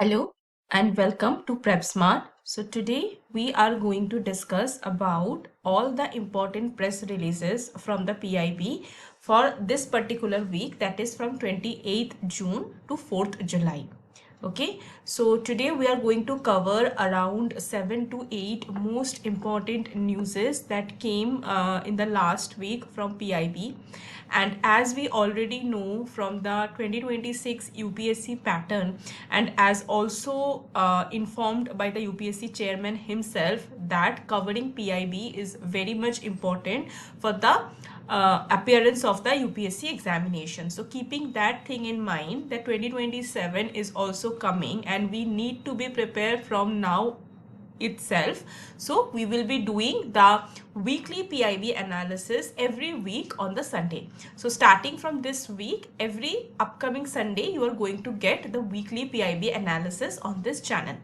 Hello and welcome to Prep Smart. So today we are going to discuss about all the important press releases from the PIB for this particular week, that is from 28th June to 4th July. Okay, so today we are going to cover around 7 to 8 most important newses that came in the last week from PIB. And as we already know from the 2026 UPSC pattern, and as also informed by the UPSC chairman himself, that covering PIB is very much important for the appearance of the UPSC examination. So keeping that thing in mind, that 2027 is also coming and we need to be prepared from now itself. So we will be doing the weekly PIB analysis every week on the Sunday. So starting from this week, every upcoming Sunday, you are going to get the weekly PIB analysis on this channel.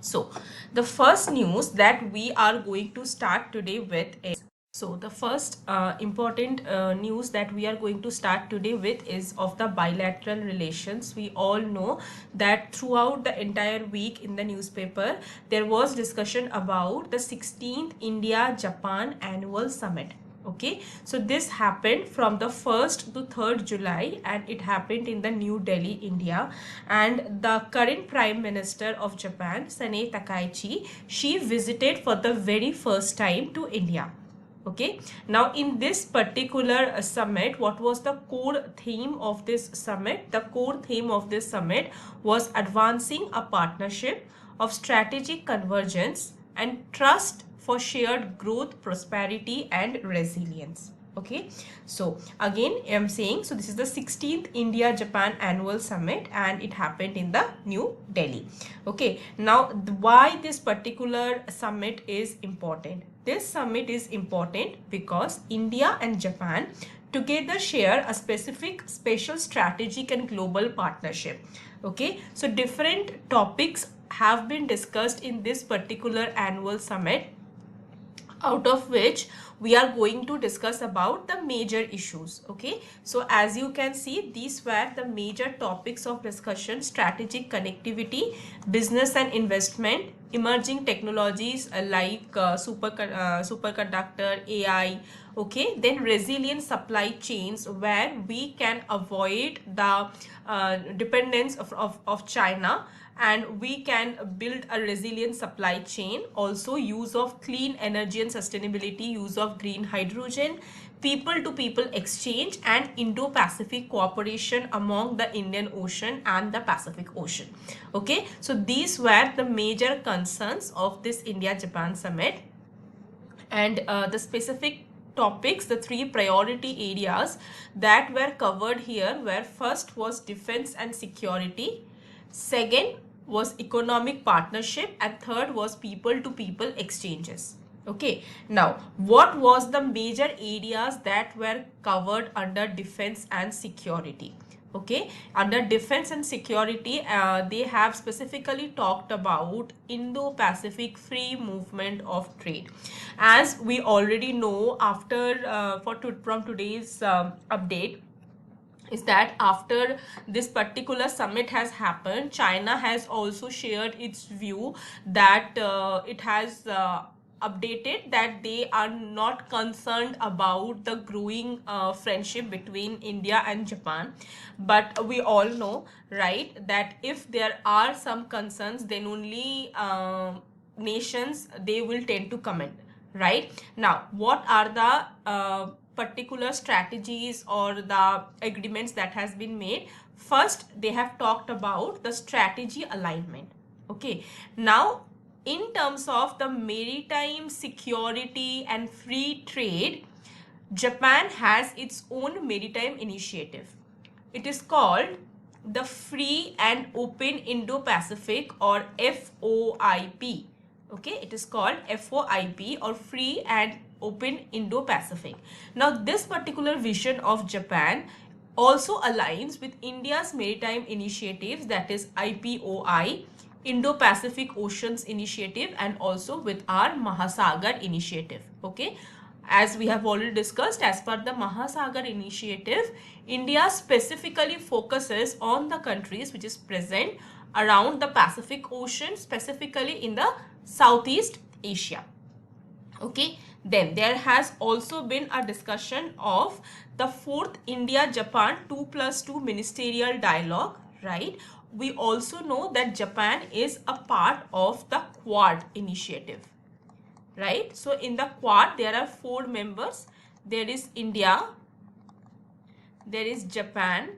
So the first news that we are going to start today with is, so the first important news that we are going to start today with is of the bilateral relations. We all know that throughout the entire week in the newspaper, there was discussion about the 16th India-Japan Annual Summit. Okay, so this happened from the 1st to 3rd July and it happened in the New Delhi, India. And the current Prime Minister of Japan, Sanae Takaichi, she visited for the very first time to India. Okay, now in this particular summit, what was the core theme of this summit? The core theme of this summit was advancing a partnership of strategic convergence and trust for shared growth, prosperity and resilience. Okay, so again I'm saying, so this is the 16th India Japan Annual Summit and it happened in the New Delhi. Okay, now why this particular summit is important? This summit is important because India and Japan together share a specific special strategic and global partnership. Okay, so different topics have been discussed in this particular annual summit, out of which we are going to discuss about the major issues. Okay, so as you can see, these were the major topics of discussion: strategic connectivity, business and investment, emerging technologies like superconductor, AI. Okay, then resilient supply chains, where we can avoid the dependence of China and we can build a resilient supply chain. Also use of clean energy and sustainability, use of green hydrogen, people to people exchange and Indo-Pacific cooperation among the Indian Ocean and the Pacific Ocean. Okay, so these were the major concerns of this India-Japan summit. And the specific topics, the three priority areas that were covered here were: first was defense and security, second was economic partnership, and third was people to people exchanges. Okay, now what was the major areas that were covered under defense and security? Okay, under defense and security, they have specifically talked about Indo-Pacific free movement of trade. As we already know, after from today's update, is that after this particular summit has happened, China has also shared its view that it has updated that they are not concerned about the growing friendship between India and Japan. But we all know, right, that if there are some concerns, then only nations, they will tend to comment. Right now, what are the particular strategies or the agreements that has been made? First, they have talked about the strategy alignment. Okay, now in terms of the maritime security and free trade, Japan has its own maritime initiative. It is called the Free and Open Indo-Pacific, or FOIP. Okay, it is called FOIP, or Free and Open Indo-Pacific. Now this particular vision of Japan also aligns with India's maritime initiatives, that is IPOI, Indo-Pacific Oceans Initiative, and also with our Mahasagar initiative. Okay, as we have already discussed, as per the Mahasagar initiative, India specifically focuses on the countries which is present around the Pacific Ocean, specifically in the Southeast Asia. Okay, then there has also been a discussion of the fourth India-Japan 2+2 ministerial dialogue, right? We also know that Japan is a part of the Quad initiative, right? So in the Quad there are 4 members. There is India, there is Japan,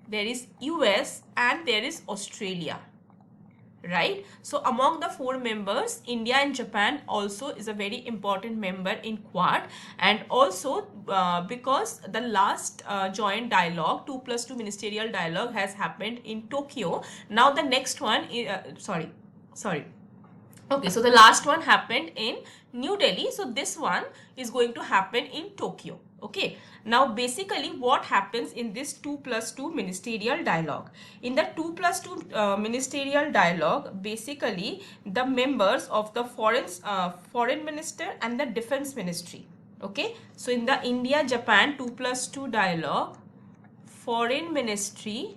there is US, and there is Australia, right? So among the 4 members, India and Japan also is a very important member in Quad. And also because the last joint dialogue 2+2 ministerial dialogue has happened in Tokyo, now the next one is okay, so the last one happened in New Delhi, so this one is going to happen in Tokyo. Okay, now basically what happens in this 2+2 ministerial dialogue? In the 2+2 ministerial dialogue, basically the members of the foreign minister and the defense ministry. Okay, so in the India-Japan 2+2 dialogue, foreign ministry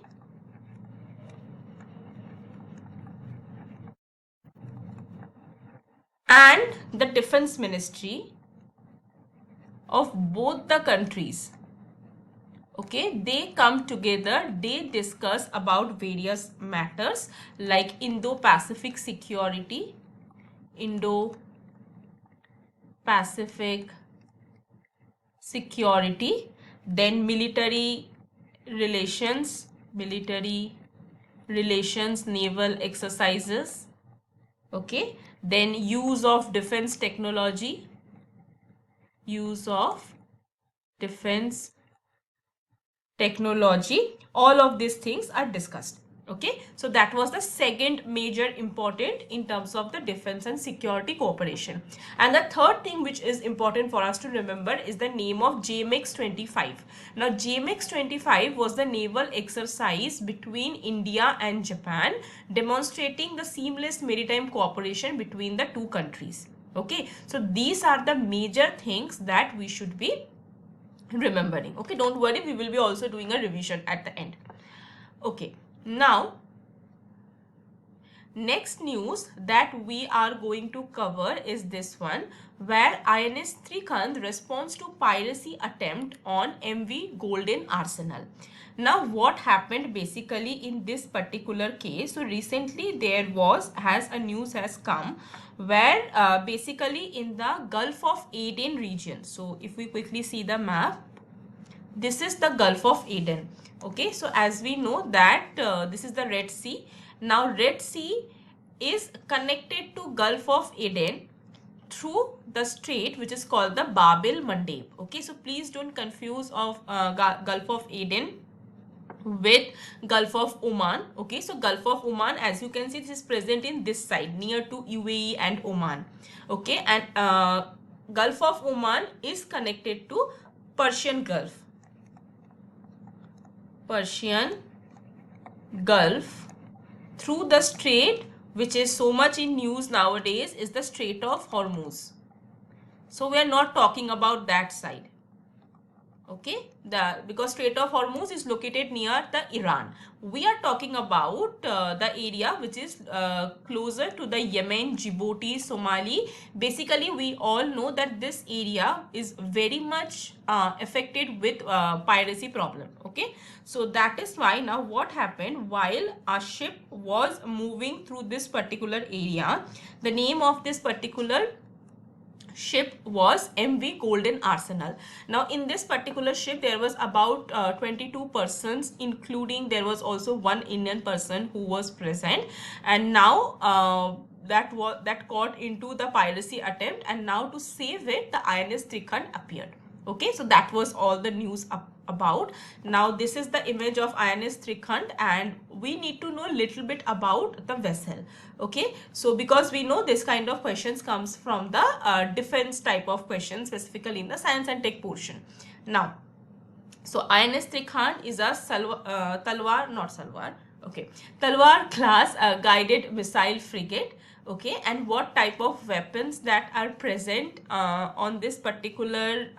and the defense ministry of both the countries, okay, they come together, they discuss about various matters like Indo-Pacific security, Indo-Pacific security, then military relations, naval exercises, okay, then use of defense technology, all of these things are discussed. Okay, so that was the second major important in terms of the defense and security cooperation. And the third thing which is important for us to remember is the name of JMX 25. Now JMX 25 was the naval exercise between India and Japan, demonstrating the seamless maritime cooperation between the two countries. Okay, so these are the major things that we should be remembering. Okay, don't worry, we will be also doing a revision at the end. Okay, now next news that we are going to cover is this one, where INS Trikhand responds to piracy attempt on MV Golden Arsenal. Now what happened basically in this particular case? So recently there has come where basically in the Gulf of Aden region. So if we quickly see the map, this is the Gulf of Aden. Okay, so as we know that this is the Red Sea. Now Red Sea is connected to Gulf of Aden through the strait which is called the Bab el Mandeb. Okay, so please don't confuse of Gulf of Aden with Gulf of Oman. Okay, so Gulf of Oman, as you can see, this is present in this side near to UAE and Oman. Okay, and Gulf of Oman is connected to Persian Gulf through the strait which is so much in news nowadays is the Strait of Hormuz. So we are not talking about that side. Okay, because Strait of Hormuz is located near the Iran. We are talking about the area which is closer to the Yemen, Djibouti, Somali. Basically, we all know that this area is very much affected with piracy problem. Okay, so that is why now what happened, while a ship was moving through this particular area, the name of this particular ship was MV Golden Arsenal. Now in this particular ship there was about 22 persons, including there was also one Indian person who was present, and now that caught into the piracy attempt, and now to save it the INS Trikhand appeared. Okay, so that was all the news about. Now this is the image of INS Trikhand, and we need to know a little bit about the vessel. Okay, so because we know this kind of questions comes from the defense type of questions, specifically in the science and tech portion. Now, so INS Trikhand is a Okay, Talwar class guided missile frigate. Okay, and what type of weapons that are present on this particular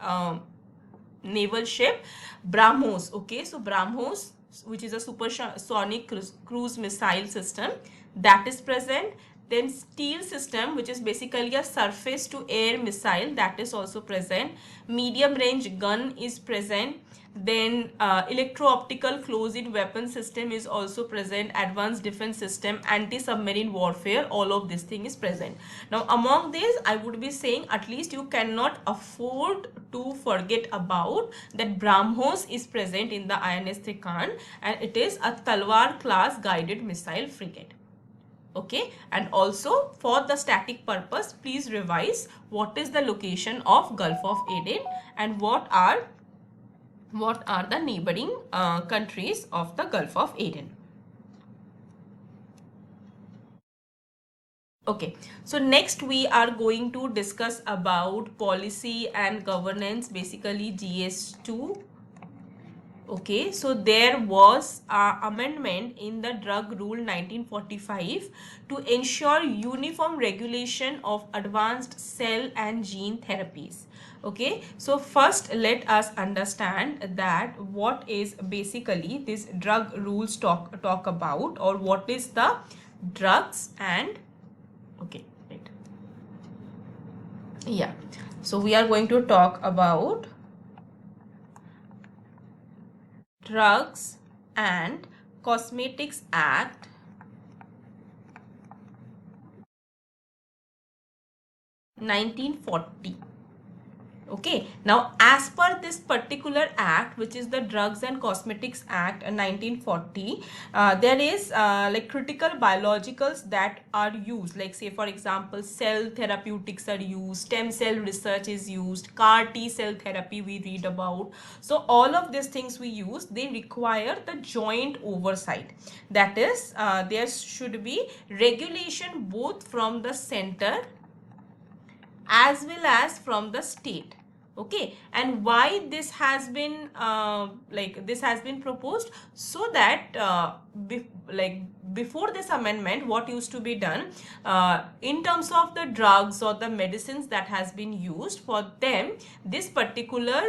naval ship? BrahMos. Okay, so BrahMos, which is a supersonic cruise missile system, that is present. Then steel system, which is basically a surface to air missile, that is also present. Medium range gun is present. Then electro-optical close-in weapon system is also present. Advanced defense system, anti-submarine warfare, all of this thing is present. Now among these, I would be saying at least you cannot afford to forget about that BrahMos is present in the INS Trikan, and it is a Talwar class guided missile frigate. Okay, and also for the static purpose, please revise what is the location of Gulf of Aden and what are the neighboring countries of the Gulf of Aden. Okay, so next we are going to discuss about policy and governance, basically GS2. Okay, so there was an amendment in the Drug Rule 1945 to ensure uniform regulation of advanced cell and gene therapies. Okay, so first let us understand that what is basically this drug rules talk about, or what is the drugs and okay, right. Yeah, so we are going to talk about Drugs and Cosmetics Act 1940. Okay, now as per this particular act, which is the Drugs and Cosmetics Act 1940, there is like critical biologicals that are used, like say for example cell therapeutics are used, stem cell research is used, CAR T cell therapy we read about. So all of these things we use, they require the joint oversight. That is, there should be regulation both from the center as well as from the state. Okay, and why this has been this has been proposed, so that before this amendment, what used to be done in terms of the drugs or the medicines that has been used, for them this particular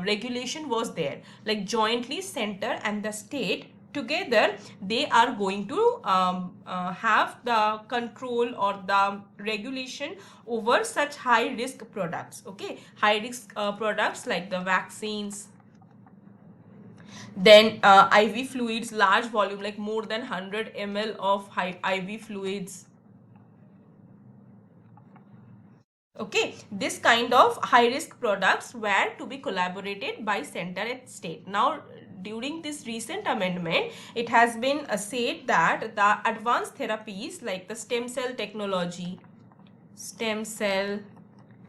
regulation was there, like jointly center and the state together, they are going to have the control or the regulation over such high risk products. Okay, high risk products like the vaccines, then IV fluids, large volume, like more than 100 ml of IV fluids. Okay, this kind of high risk products were to be collaborated by center and state. Now during this recent amendment, it has been said that the advanced therapies like the stem cell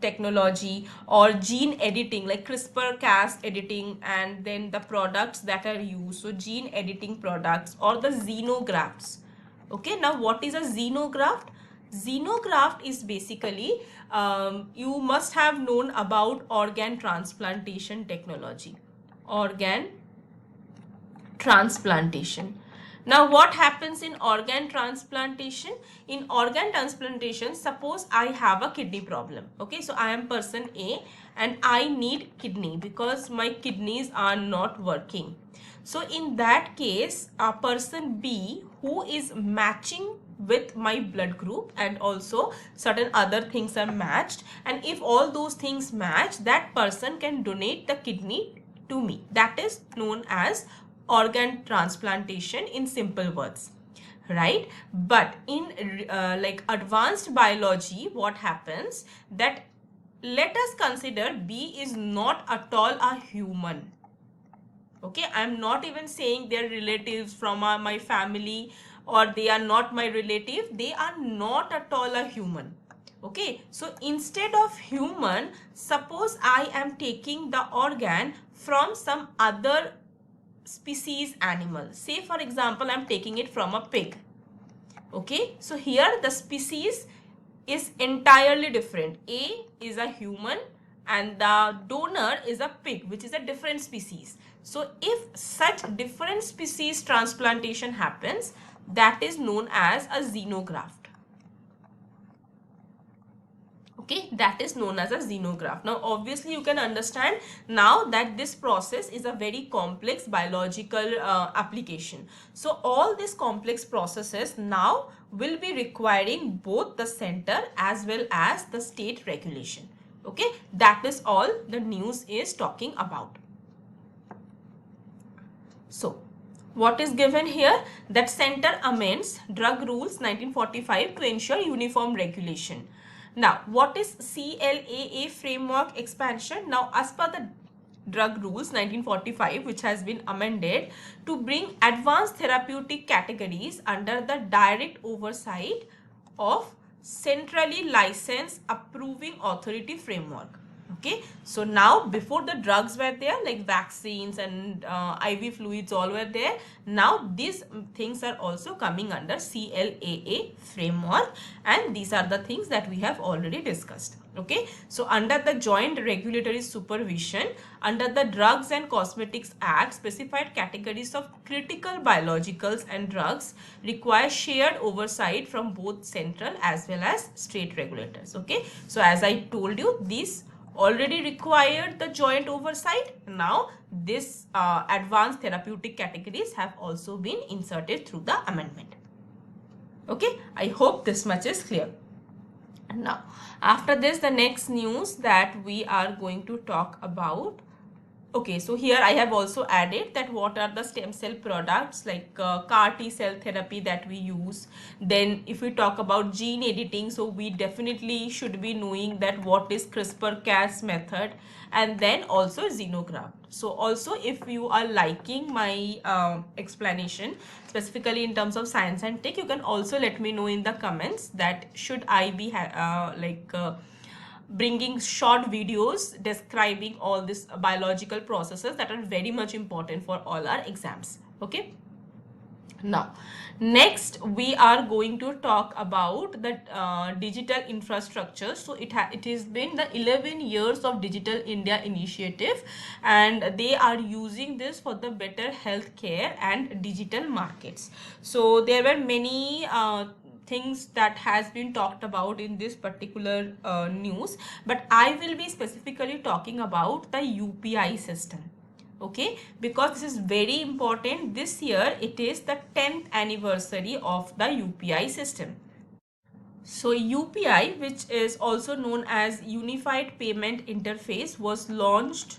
technology or gene editing like CRISPR-Cas editing, and then the products that are used, so gene editing products or the xenografts. Okay, now what is a xenograft? Xenograft is basically, you must have known about organ transplantation technology. Organ transplantation. Now what happens in organ transplantation? In organ transplantation, suppose I have a kidney problem. Okay, so I am person A and I need kidney because my kidneys are not working. So in that case, a person B who is matching with my blood group and also certain other things are matched, and if all those things match, that person can donate the kidney to me. That is known as organ transplantation in simple words, right? But in like advanced biology, what happens that, let us consider B is not at all a human. Okay, I'm not even saying they're relatives from my family or they are not my relative, they are not at all a human. Okay, so instead of human, suppose I am taking the organ from some other species animal. Say for example, I'm taking it from a pig. Okay, so here the species is entirely different. A is a human and the donor is a pig, which is a different species. So if such different species transplantation happens, that is known as a xenograft. Okay, that is known as a xenograft. Now obviously you can understand now that this process is a very complex biological application. So all these complex processes now will be requiring both the center as well as the state regulation. Okay, that is all the news is talking about. So what is given here? That center amends drug rules 1945 to ensure uniform regulation. Now, what is CLAA framework expansion? Now, as per the drug rules 1945, which has been amended to bring advanced therapeutic categories under the direct oversight of centrally licensed approving authority framework. Okay, so now before the drugs were there, like vaccines and IV fluids all were there. Now these things are also coming under CLAA framework, and these are the things that we have already discussed. Okay, so under the joint regulatory supervision, under the Drugs and Cosmetics Act, specified categories of critical biologicals and drugs require shared oversight from both central as well as state regulators. Okay, so as I told you, these already required the joint oversight. Now this advanced therapeutic categories have also been inserted through the amendment. Okay, I hope this much is clear. Now after this, the next news that we are going to talk about. Okay, so here I have also added that what are the stem cell products like CAR T cell therapy that we use. Then if we talk about gene editing, so we definitely should be knowing that what is CRISPR-Cas method, and then also xenograft. So also if you are liking my explanation specifically in terms of science and tech, you can also let me know in the comments that should I be bringing short videos describing all these biological processes that are very much important for all our exams. Okay, now next we are going to talk about the digital infrastructure. So it has been the 11 years of Digital India initiative, and they are using this for the better healthcare and digital markets. So there were many things that has been talked about in this particular news, but I will be specifically talking about the UPI system. Okay, because this is very important. This year it is the 10th anniversary of the UPI system. So UPI, which is also known as Unified Payment Interface, was launched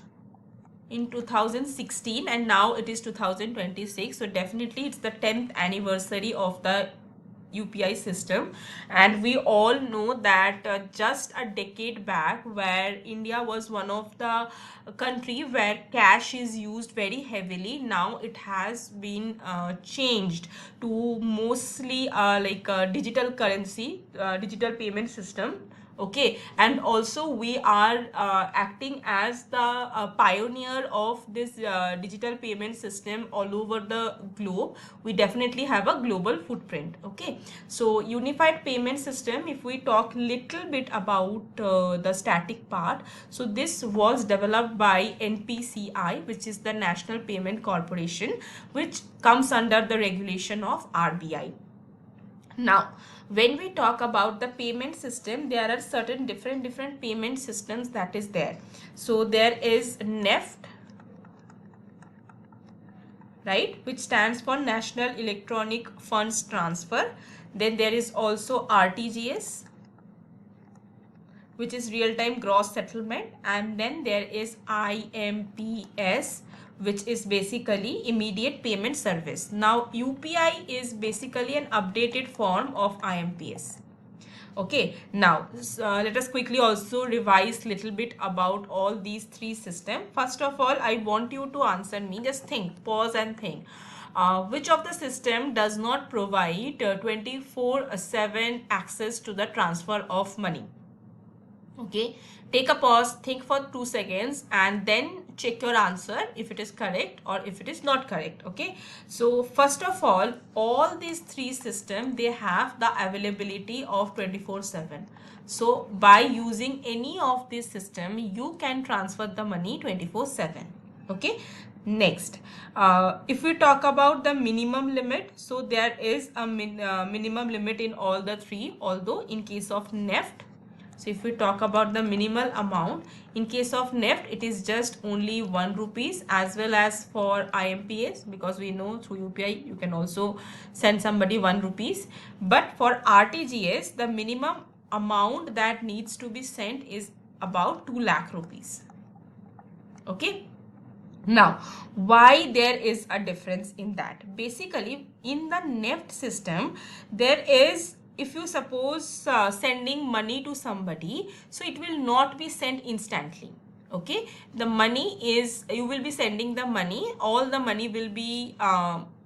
in 2016 and now it is 2026. So definitely it's the 10th anniversary of the UPI system, and we all know that just a decade back, where India was one of the country where cash is used very heavily, now it has been changed to mostly digital currency, digital payment system. Okay, and also we are acting as the pioneer of this digital payment system all over the globe. We definitely have a global footprint. Okay, so unified payment system, if we talk little bit about the static part, so this was developed by NPCI, which is the National Payment Corporation, which comes under the regulation of RBI. Now when we talk about the payment system, there are certain different payment systems that is there. So there is NEFT, right, which stands for National Electronic Funds Transfer. Then there is also RTGS, which is real-time gross settlement, and then there is IMPS, which is basically immediate payment service. Now UPI is basically an updated form of IMPS. Okay, now let us quickly also revise little bit about all these three systems. First of all, I want you to answer me, just think, pause and think. Which of the system does not provide 24/7 access to the transfer of money? Okay, take a pause, think for 2 seconds, and then check your answer if it is correct or if it is not correct. Okay, so first of all these three systems, they have the availability of 24/7. So by using any of this system, you can transfer the money 24/7. Okay, next, if we talk about the minimum limit, so there is a minimum limit in all the three, although in case of NEFT, so if we talk about the minimal amount, in case of NEFT, it is just only 1 rupees, as well as for IMPS, because we know through UPI you can also send somebody 1 rupees. But for RTGS, the minimum amount that needs to be sent is about 2 lakh rupees. Okay. Now, why there is a difference in that? Basically, in the NEFT system, there is, if you suppose sending money to somebody, so it will not be sent instantly. Okay, the money is, you will be sending the money, all the money will be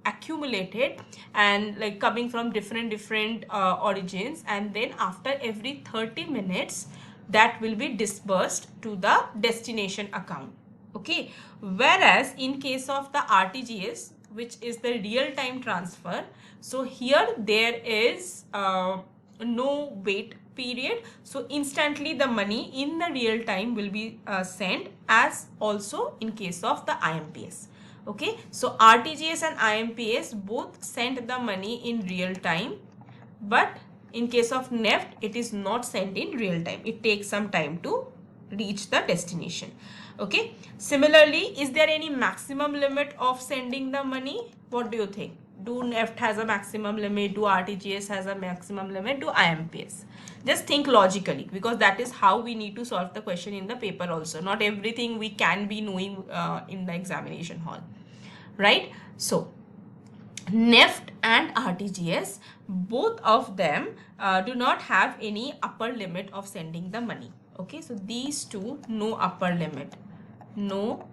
accumulated and like coming from different origins, and then after every 30 minutes that will be disbursed to the destination account. Okay, whereas in case of the RTGS, which is the real-time transfer, so here there is no wait period, so instantly the money in the real time will be sent, as also in case of the IMPS. Okay, so RTGS and IMPS both send the money in real time, but in case of NEFT, it is not sent in real time. It takes some time to reach the destination. Okay, similarly, is there any maximum limit of sending the money? What do you think? Do NEFT has a maximum limit? Do RTGS has a maximum limit? Do IMPS? Just think logically, because that is how we need to solve the question in the paper also. Not everything we can be knowing in the examination hall, right? So NEFT and RTGS, both of them do not have any upper limit of sending the money. Okay, so these two, no upper limit, no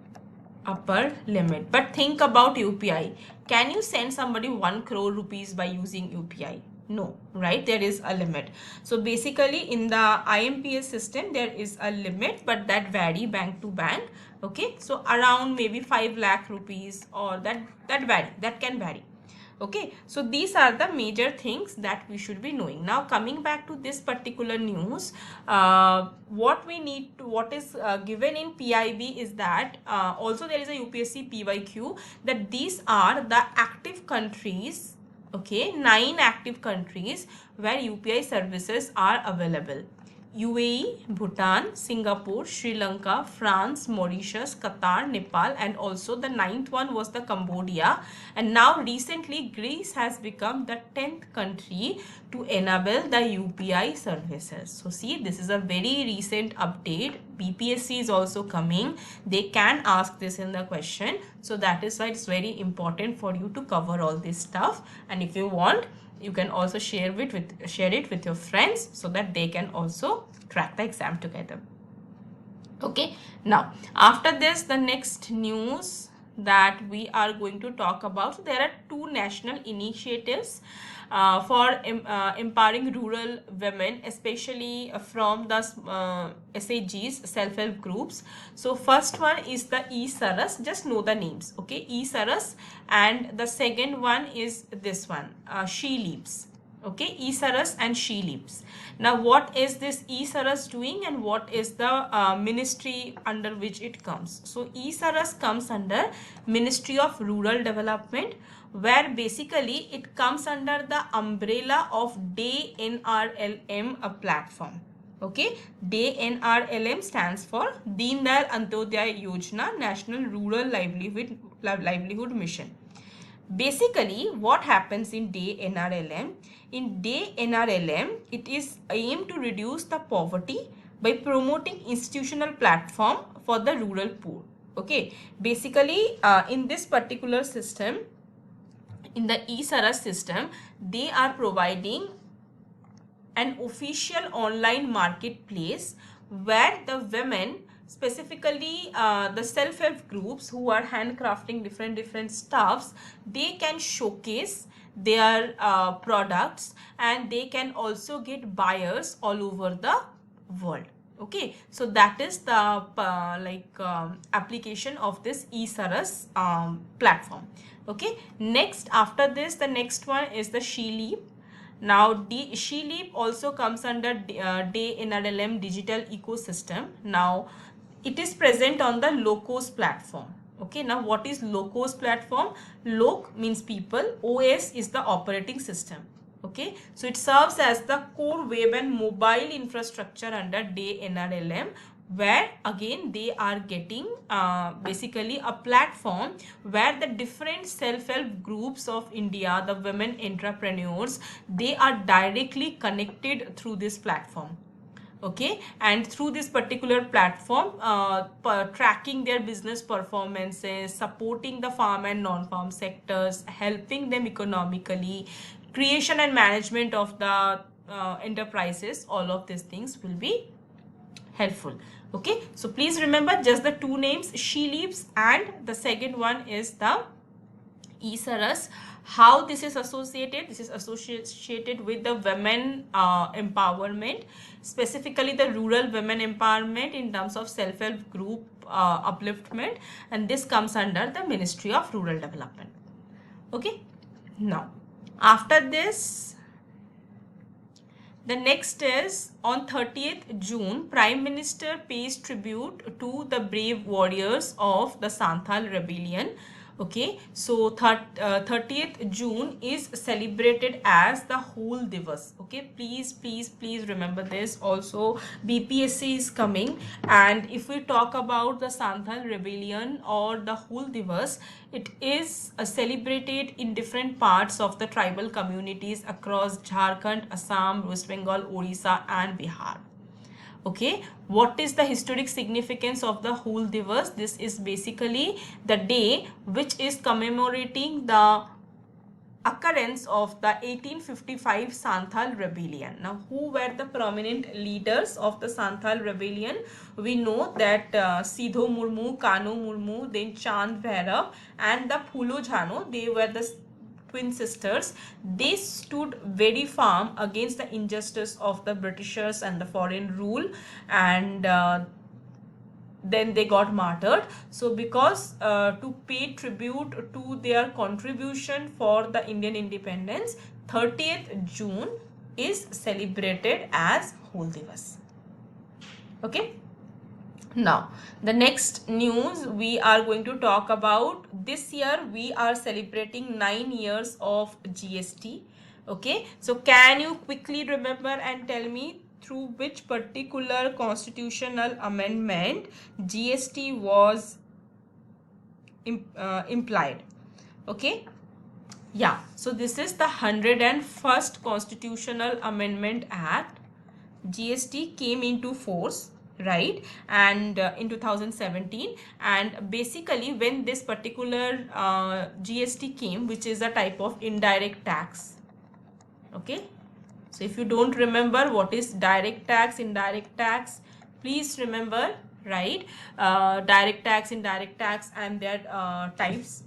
upper limit. But think about UPI. Can you send somebody 1 crore rupees by using UPI? No, right? There is a limit. So basically in the IMPS system, there is a limit, but that vary bank to bank. Okay, so around maybe 5 lakh rupees, or that can vary. Okay, so these are the major things that we should be knowing. Now coming back to this particular news, what is given in PIB is that also there is a UPSC PYQ, that these are the active countries, okay, 9 active countries where UPI services are available. UAE, Bhutan, Singapore, Sri Lanka, France, Mauritius, Qatar, Nepal, and also the 9th one was the Cambodia. And now recently Greece has become the 10th country to enable the UPI services. So see, this is a very recent update. BPSC is also coming. They can ask this in the question. So that is why it's very important for you to cover all this stuff. And if you want, you can also share it with your friends, so that they can also crack the exam together. Okay, now after this, the next news that we are going to talk about, so there are 2 national initiatives for empowering rural women, especially from the SHGs, self-help groups. So first one is the E-Saras, just know the names, okay, E-Saras, and the second one is this one, She Leaps. Okay, E-Saras and She Leaps. Now what is this E-Saras doing, and what is the ministry under which it comes? So E-Saras comes under Ministry of Rural Development, where basically it comes under the umbrella of DAY NRLM, a platform. Okay, DAY NRLM stands for Deen Dayal Antyodaya Yojana, National Rural Livelihood Mission. Basically, what happens in DAY NRLM? In DAY NRLM, it is aimed to reduce the poverty by promoting institutional platform for the rural poor. Okay, basically in this particular system, in the E-Saras system, they are providing an official online marketplace where the women, specifically the self-help groups who are handcrafting different stuffs, they can showcase their products, and they can also get buyers all over the world. Okay, so that is the application of this E-Saras platform. Okay, next, after this, the next one is the She Leap. Now She Leap also comes under DAY NRLM digital ecosystem. Now it is present on the Locos platform. Okay, now what is locos platform? Loc means people, OS is the operating system. Okay, so it serves as the core web and mobile infrastructure under DAY NRLM, where again they are getting basically a platform where the different self-help groups of India, the women entrepreneurs, they are directly connected through this platform. Okay, and through this particular platform, tracking their business performances, supporting the farm and non-farm sectors, helping them economically, creation and management of the enterprises, all of these things will be helpful. Okay, so please remember just the two names, She Leaves, and the second one is the ESRS. How this is associated? This is associated with the women empowerment, specifically the rural women empowerment in terms of self-help group upliftment, and this comes under the Ministry of Rural Development. Okay, now after this, the next is on 30th June, Prime Minister pays tribute to the brave warriors of the Santhal Rebellion. Okay, so 30th June is celebrated as the Hool Divas. Okay, please remember this. Also, BPSC is coming, and if we talk about the Santhal Rebellion or the Hool Divas, it is celebrated in different parts of the tribal communities across Jharkhand, Assam, West Bengal, Odisha, and Bihar. Okay, what is the historic significance of the Hool Divas? This is basically the day which is commemorating the occurrence of the 1855 Santhal rebellion. Now, who were the prominent leaders of the Santhal rebellion? We know that Sidho Murmu, Kano Murmu, then Chand Bhairav, and the Phulo Jhano, they were the twin sisters. They stood very firm against the injustice of the Britishers and the foreign rule, and then they got martyred. So because to pay tribute to their contribution for the Indian independence, 30th June is celebrated as Hool Divas. Okay, now the next news we are going to talk about, this year we are celebrating 9 years of GST. Okay, so can you quickly remember and tell me through which particular constitutional amendment GST was implied? Okay, yeah, so this is the 101st Constitutional Amendment Act. GST came into force, right, and in 2017, and basically when this particular GST came, which is a type of indirect tax. Okay, so if you don't remember what is direct tax, indirect tax, please remember, right? Direct tax, indirect tax, and their types,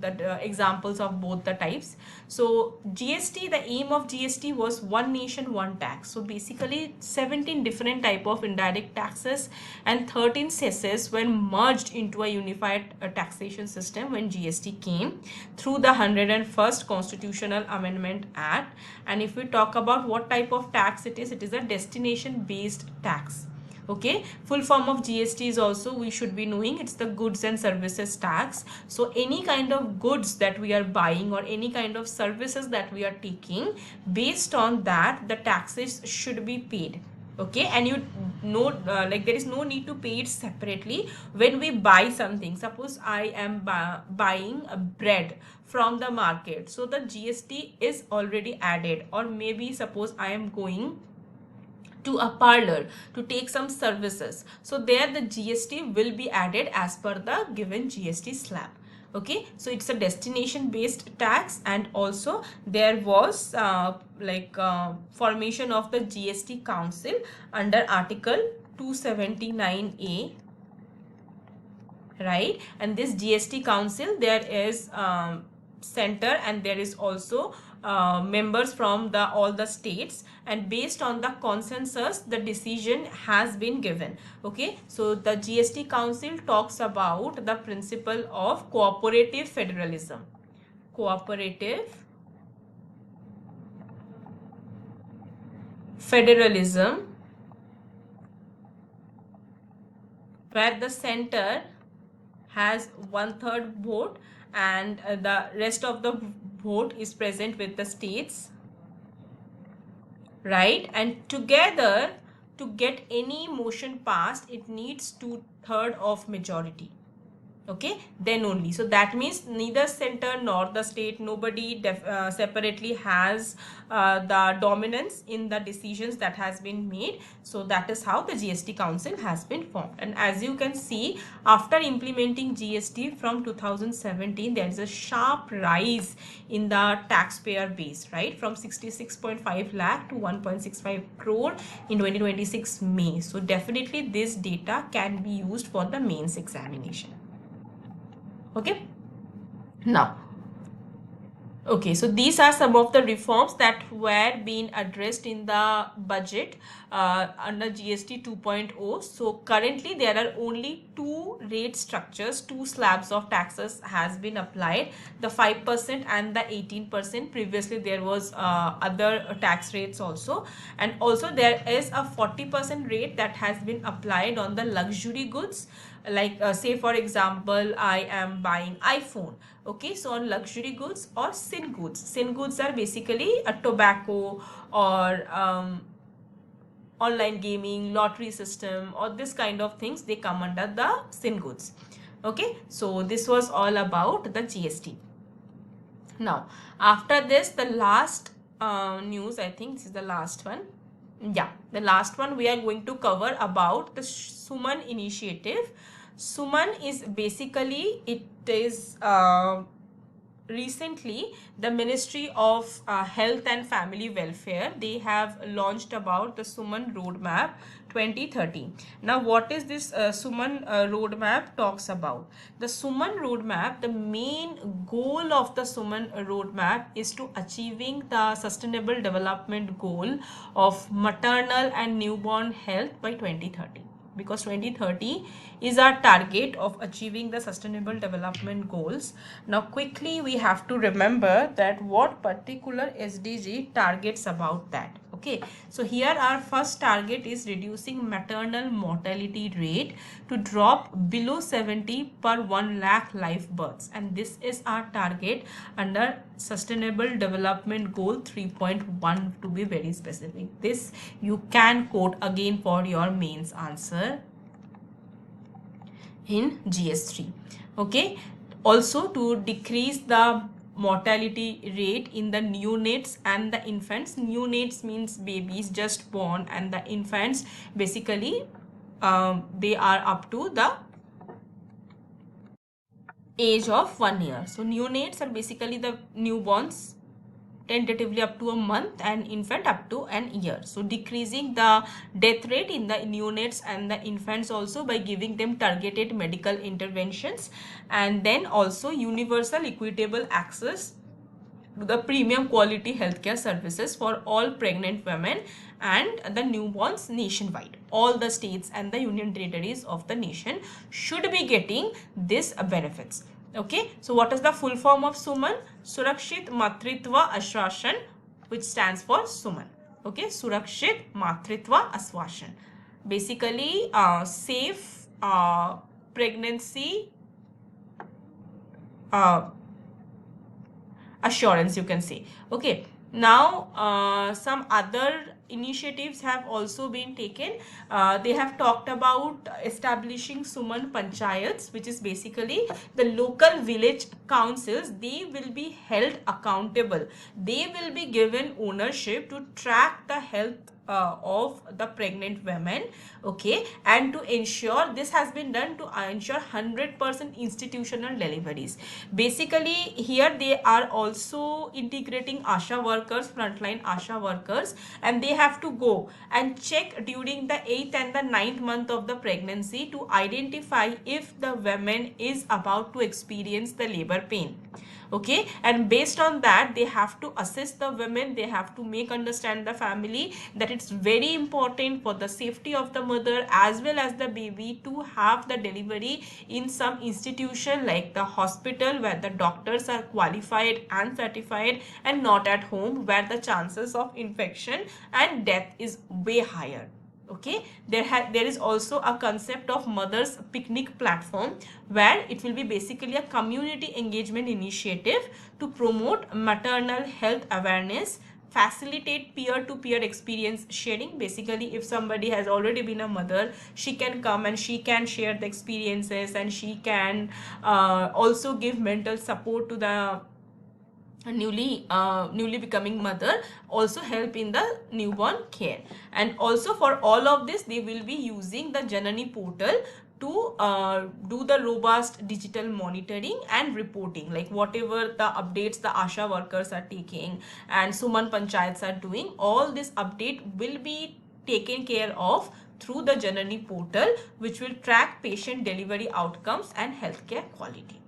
the examples of both the types. So GST, the aim of GST was one nation, one tax. So basically 17 different type of indirect taxes and 13 cesses were merged into a unified taxation system when GST came through the 101st Constitutional Amendment Act. And if we talk about what type of tax it is a destination based tax. Okay, full form of GST is also we should be knowing, it's the goods and services tax. So any kind of goods that we are buying or any kind of services that we are taking, based on that the taxes should be paid. Okay, and you know, like there is no need to pay it separately when we buy something. Suppose I am buying a bread from the market, so the GST is already added. Or maybe suppose I am going to a parlor to take some services, so there the GST will be added as per the given GST slab. Okay, so it's a destination based tax, and also there was formation of the GST council under article 279A, right? And this GST council, there is center and there is also members from all the states, and based on the consensus the decision has been given. Okay, so the GST council talks about the principle of cooperative federalism. Cooperative federalism, where the center has 1/3 vote, and the rest of the vote is present with the states, right? And together, to get any motion passed, it needs 2/3 of majority. Okay, then only. So that means neither center nor the state, nobody separately has the dominance in the decisions that has been made. So that is how the GST Council has been formed. And as you can see, after implementing GST from 2017, there is a sharp rise in the taxpayer base, right, from 66.5 lakh to 1.65 crore in 2026 May. So definitely this data can be used for the mains examination. Okay, now, okay, so these are some of the reforms that were being addressed in the budget under GST 2.0. So currently there are only two rate structures, two slabs of taxes has been applied, the 5% and the 18%. Previously there was other tax rates also, and also there is a 40% rate that has been applied on the luxury goods, like say for example, I am buying iPhone. Okay, so on luxury goods or sin goods. Sin goods are basically a tobacco or online gaming, lottery system, or this kind of things, they come under the sin goods. Okay, so this was all about the GST. Now, after this, the last news, I think this is the last one. Yeah, the last one we are going to cover about the Suman initiative. Suman is basically, it is recently the Ministry of Health and Family Welfare, they have launched about the Suman Roadmap 2030. Now what is this Suman Roadmap talks about? The Suman Roadmap, the main goal of the Suman Roadmap is to achieving the Sustainable Development Goal of maternal and newborn health by 2030. Because 2030 is our target of achieving the sustainable development goals. Now quickly we have to remember that what particular SDG targets about that. Okay, so here our first target is reducing maternal mortality rate to drop below 70 per 1 lakh live births, and this is our target under Sustainable Development Goal 3.1 to be very specific. This you can quote again for your mains answer in GS3. Okay, also to decrease the mortality rate in the neonates and the infants. Neonates means babies just born, and the infants basically they are up to the age of 1 year. So neonates are basically the newborns, tentatively up to a month, and infant up to an year. So decreasing the death rate in the neonates and the infants also by giving them targeted medical interventions, and then also universal equitable access to the premium quality healthcare services for all pregnant women and the newborns nationwide. All the states and the union territories of the nation should be getting these benefits. Okay, so what is the full form of Suman? Surakshit Matritva Ashwasan, which stands for Suman. Okay, Surakshit Matritva Ashwasan. Basically, safe pregnancy assurance, you can say. Okay, now some other initiatives have also been taken. They have talked about establishing Suman Panchayats, which is basically the local village councils. They will be held accountable. They will be given ownership to track the health of the pregnant women. Okay, and to ensure, this has been done to ensure 100% institutional deliveries. Basically here they are also integrating ASHA workers, frontline ASHA workers, and they have to go and check during the 8th and the 9th month of the pregnancy to identify if the woman is about to experience the labor pain. Okay, and based on that they have to assess the women, they have to make understand the family that it's very important for the safety of the mother as well as the baby to have the delivery in some institution like the hospital where the doctors are qualified and certified, and not at home where the chances of infection and death is way higher. Okay, there is also a concept of mothers picnic platform, where it will be basically a community engagement initiative to promote maternal health awareness, facilitate peer-to-peer experience sharing. Basically, if somebody has already been a mother, she can come and she can share the experiences, and she can also give mental support to the newly becoming mother, also help in the newborn care. And also for all of this, they will be using the Janani portal to do the robust digital monitoring and reporting, like whatever the updates the ASHA workers are taking and Suman Panchayats are doing, all this update will be taken care of through the Janani portal, which will track patient delivery outcomes and healthcare quality.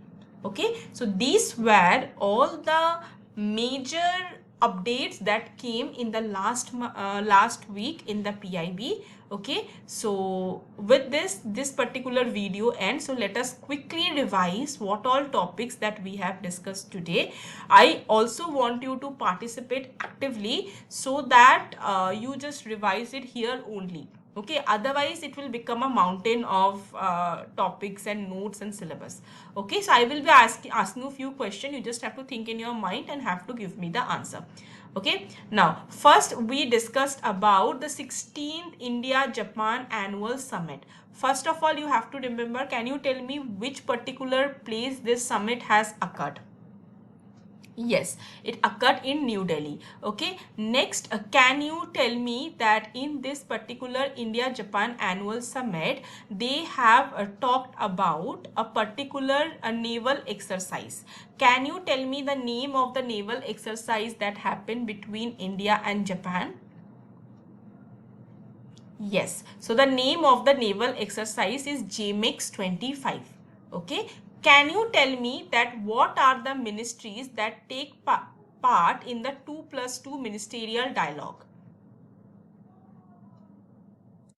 Okay, so these were all the major updates that came in the last week in the PIB. Okay, so with this particular video ends. So let us quickly revise what all topics that we have discussed today. I also want you to participate actively, so that you just revise it here only. Okay, otherwise it will become a mountain of topics and notes and syllabus. Okay, so I will be asking you a few questions. You just have to think in your mind and have to give me the answer. Okay, now first we discussed about the 16th India Japan annual summit. First of all, you have to remember, can you tell me which particular place this summit has occurred? Yes, it occurred in New Delhi. Okay, next, can you tell me that in this particular India-Japan annual summit, they have talked about a particular naval exercise. Can you tell me the name of the naval exercise that happened between India and Japan? Yes, so the name of the naval exercise is JMX 25. Okay, can you tell me that what are the ministries that take part in the 2+2 ministerial dialogue?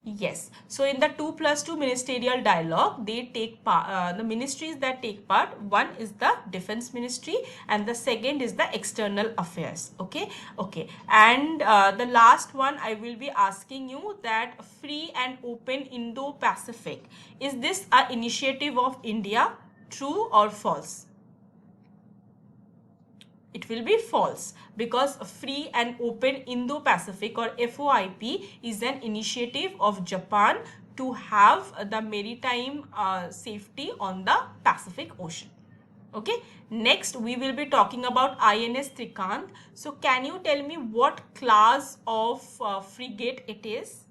Yes, so in the 2+2 ministerial dialogue, they take part, the ministries that take part, one is the Defense Ministry and the second is the External Affairs. Okay, okay, and the last one I will be asking you, that free and open Indo-Pacific, is this an initiative of India? True or false? It will be false, because free and open Indo-Pacific or FOIP is an initiative of Japan to have the maritime safety on the Pacific Ocean. Okay, next we will be talking about INS Trikant. So can you tell me what class of frigate it is?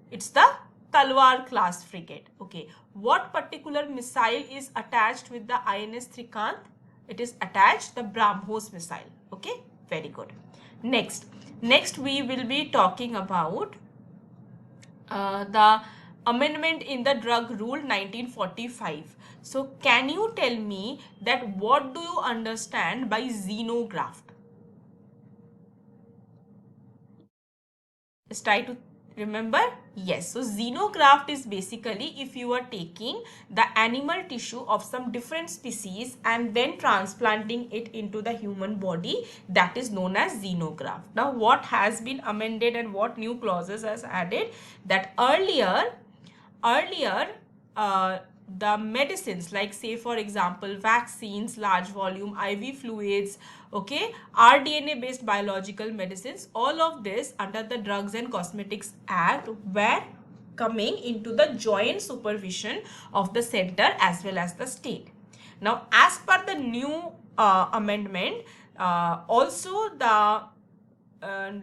It's the Talwar class frigate. Okay, what particular missile is attached with the INS Trikant? It is attached the BrahMos missile. Okay, very good. Next we will be talking about the amendment in the drug rule 1945. So can you tell me that what do you understand by xenograft? Just try to remember. Yes, so xenograft is basically if you are taking the animal tissue of some different species and then transplanting it into the human body, that is known as xenograft. Now what has been amended and what new clauses has added? That earlier the medicines, like say for example vaccines, large volume IV fluids, okay, rDNA based biological medicines, all of this under the Drugs and Cosmetics Act were coming into the joint supervision of the center as well as the state. Now as per the new amendment, also the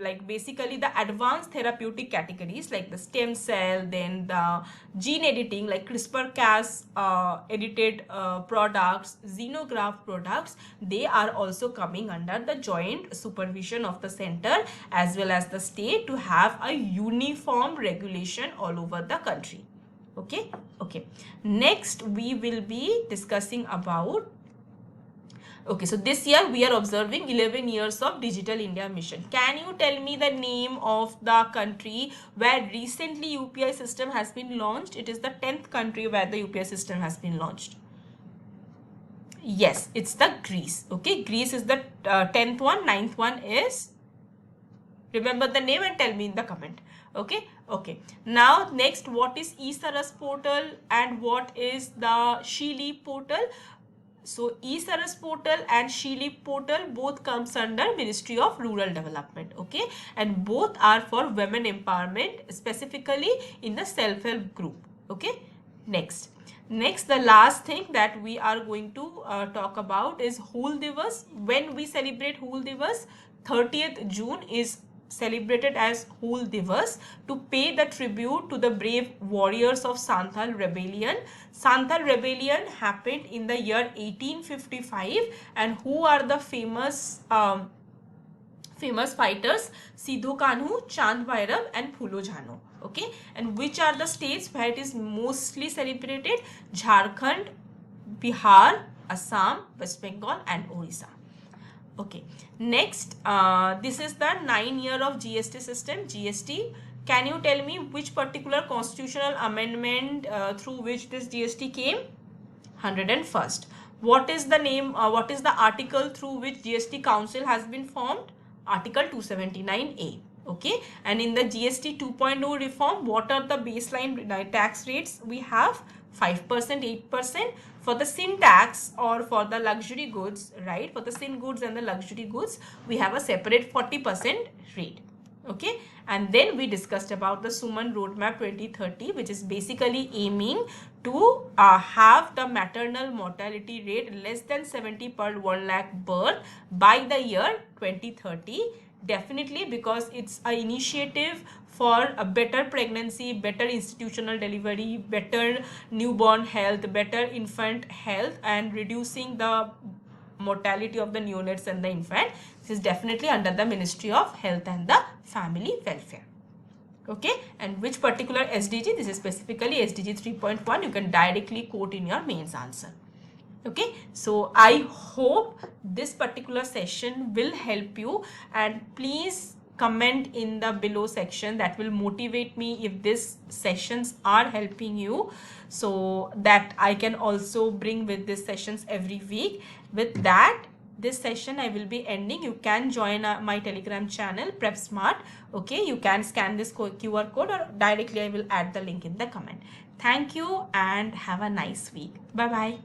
like basically the advanced therapeutic categories like the stem cell, then the gene editing like CRISPR-Cas edited products, xenograft products, they are also coming under the joint supervision of the center as well as the state to have a uniform regulation all over the country. Okay, okay. Next we will be discussing about, okay, so this year we are observing 11 years of Digital India Mission. Can you tell me the name of the country where recently UPI system has been launched? It is the 10th country where the UPI system has been launched. Yes, it's the Greece. Okay, Greece is the 10th one. 9th one is Remember the name and tell me in the comment. Okay. Okay. Now next, what is eSaras portal and what is the She-Leap portal? So eSaras portal and She-Leap portal both comes under Ministry of Rural Development. Okay, and both are for women empowerment, specifically in the self-help group. Okay. Next, the last thing that we are going to talk about is Hool Divas. When we celebrate Hool Divas, 30th June is celebrated as Hool Divas to pay the tribute to the brave warriors of Santhal rebellion. Santhal rebellion happened in the year 1855, and who are the famous fighters? Sidhu Kanhu, Chand Bhairav and Phulo Jhano. Okay, and which are the states where it is mostly celebrated? Jharkhand, Bihar, Assam, West Bengal and Orissa. Okay, next, this is the 9-year of GST system, GST. Can you tell me which particular constitutional amendment through which this GST came? 101st. What is the name, what is the article through which GST Council has been formed? Article 279A. Okay, and in the GST 2.0 reform, what are the baseline tax rates we have? 5%, 8%. For the sin tax or for the luxury goods, right? For the sin goods and the luxury goods, we have a separate 40% rate. Okay, and then we discussed about the Suman Roadmap 2030, which is basically aiming to have the maternal mortality rate less than 70 per 1 lakh birth by the year 2030. Definitely, because it's an initiative for a better pregnancy, better institutional delivery, better newborn health, better infant health, and reducing the mortality of the neonates and the infant. This is definitely under the Ministry of Health and the Family Welfare. Okay, and which particular SDG? This is specifically SDG 3.1. You can directly quote in your mains answer. Okay, so I hope this particular session will help you, and please comment in the below section. That will motivate me if these sessions are helping you, so that I can also bring with these sessions every week. With that, this session I will be ending. You can join my Telegram channel Prep Smart. Okay, you can scan this QR code or directly I will add the link in the comment. Thank you and have a nice week. Bye bye.